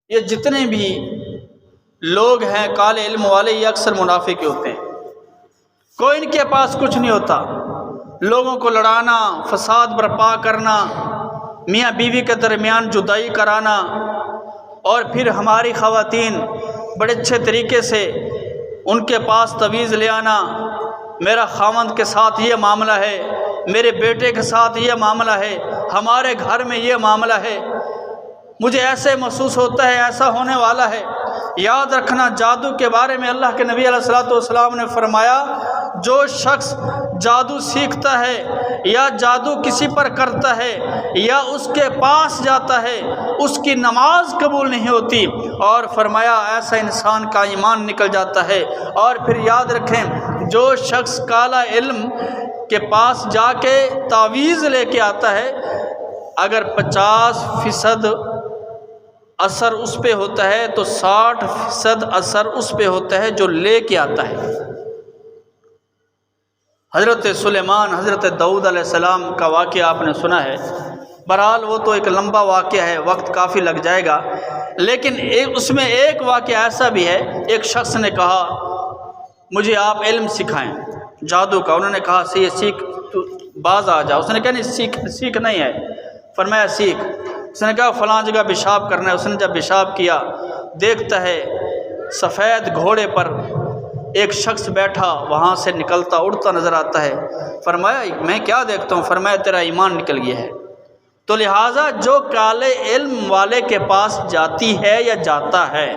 یہ جتنے بھی لوگ ہیں کالے علم والے، یہ اکثر منافق ہوتے ہیں، کوئی ان کے پاس کچھ نہیں ہوتا، لوگوں کو لڑانا، فساد برپا کرنا، میاں بیوی کے درمیان جدائی کرانا، اور پھر ہماری خواتین بڑے اچھے طریقے سے ان کے پاس تویز لے آنا، میرا خاوند کے ساتھ یہ معاملہ ہے، میرے بیٹے کے ساتھ یہ معاملہ ہے، ہمارے گھر میں یہ معاملہ ہے، مجھے ایسے محسوس ہوتا ہے، ایسا ہونے والا ہے۔ یاد رکھنا، جادو کے بارے میں اللہ کے نبی علیہ الصلوۃ والسلام نے فرمایا، جو شخص جادو سیکھتا ہے یا جادو کسی پر کرتا ہے یا اس کے پاس جاتا ہے، اس کی نماز قبول نہیں ہوتی، اور فرمایا ایسا انسان کا ایمان نکل جاتا ہے۔ اور پھر یاد رکھیں، جو شخص کالا علم کے پاس جا کے تعویذ لے کے آتا ہے، اگر 50% اثر اس پہ ہوتا ہے تو 60% اثر اس پہ ہوتا ہے جو لے کے آتا ہے۔ حضرت سلیمان، حضرت داؤد علیہ السلام کا واقعہ آپ نے سنا ہے، بہرحال وہ تو ایک لمبا واقعہ ہے، وقت کافی لگ جائے گا، لیکن اس میں ایک واقعہ ایسا بھی ہے، ایک شخص نے کہا مجھے آپ علم سکھائیں جادو کا، انہوں نے کہا یہ سیکھ، تو باز آ جا، اس نے کہا نہیں سیکھ نہیں ہے، فرمایا سیکھ، اس نے کہا فلاں جگہ پیشاب کرنا ہے، اس نے جب پیشاب کیا، دیکھتا ہے سفید گھوڑے پر ایک شخص بیٹھا، وہاں سے نکلتا اڑتا نظر آتا ہے، فرمایا میں کیا دیکھتا ہوں، فرمایا تیرا ایمان نکل گیا ہے۔ تو لہٰذا جو کالے علم والے کے پاس جاتی ہے یا جاتا ہے،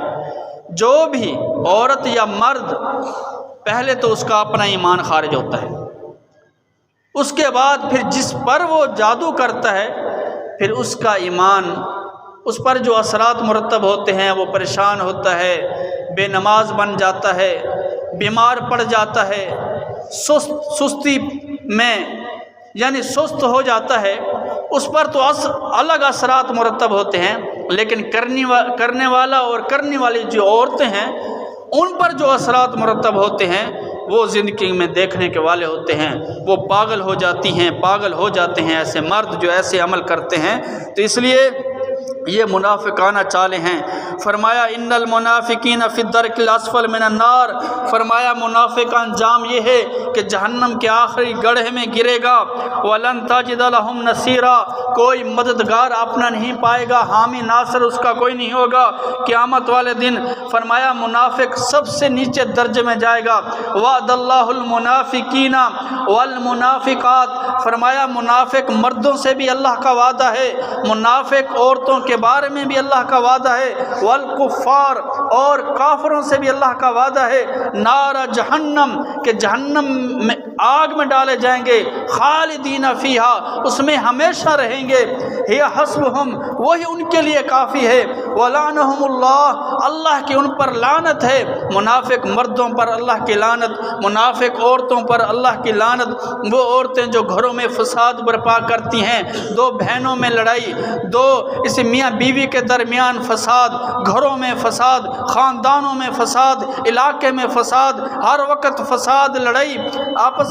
جو بھی عورت یا مرد، پہلے تو اس کا اپنا ایمان خارج ہوتا ہے، اس کے بعد پھر جس پر وہ جادو کرتا ہے، پھر اس کا ایمان، اس پر جو اثرات مرتب ہوتے ہیں، وہ پریشان ہوتا ہے، بے نماز بن جاتا ہے، بیمار پڑ جاتا ہے، سستی میں یعنی سست ہو جاتا ہے، اس پر تو الگ اثرات مرتب ہوتے ہیں، لیکن کرنے والا اور کرنے والی جو عورتیں ہیں، ان پر جو اثرات مرتب ہوتے ہیں وہ زندگی میں دیکھنے کے والے ہوتے ہیں، وہ پاگل ہو جاتی ہیں، پاگل ہو جاتے ہیں ایسے مرد جو ایسے عمل کرتے ہیں۔ تو اس لیے یہ منافقانہ چالیں ہیں۔ فرمایا ان المنافقین فی الدرک الاسفل من النار، فرمایا منافق کا انجام یہ ہے کہ جہنم کے آخری گڑھے میں گرے گا، ولن تجد لهم نصیرا، کوئی مددگار اپنا نہیں پائے گا، حامی ناصر اس کا کوئی نہیں ہوگا قیامت والے دن۔ فرمایا منافق سب سے نیچے درجے میں جائے گا۔ وعد اللہ المنافقین والمنافقات، فرمایا منافق مردوں سے بھی اللہ کا وعدہ ہے، منافق عورتوں کے بارے میں بھی اللہ کا وعدہ ہے، والکفار، اور کافروں سے بھی اللہ کا وعدہ ہے، نار جہنم، کہ جہنم میں آگ میں ڈالے جائیں گے، خالدین فیہا، اس میں ہمیشہ رہیں گے، ہی حسبہم، وہی ان کے لیے کافی ہے، ولعنہم اللہ، اللہ کی ان پر لعنت ہے، منافق مردوں پر اللہ کی لعنت، منافق عورتوں پر اللہ کی لعنت، وہ عورتیں جو گھروں میں فساد برپا کرتی ہیں، دو بہنوں میں لڑائی، دو اس میاں بیوی کے درمیان فساد، گھروں میں فساد، خاندانوں میں فساد، علاقے میں فساد، ہر وقت فساد، لڑائی، آپس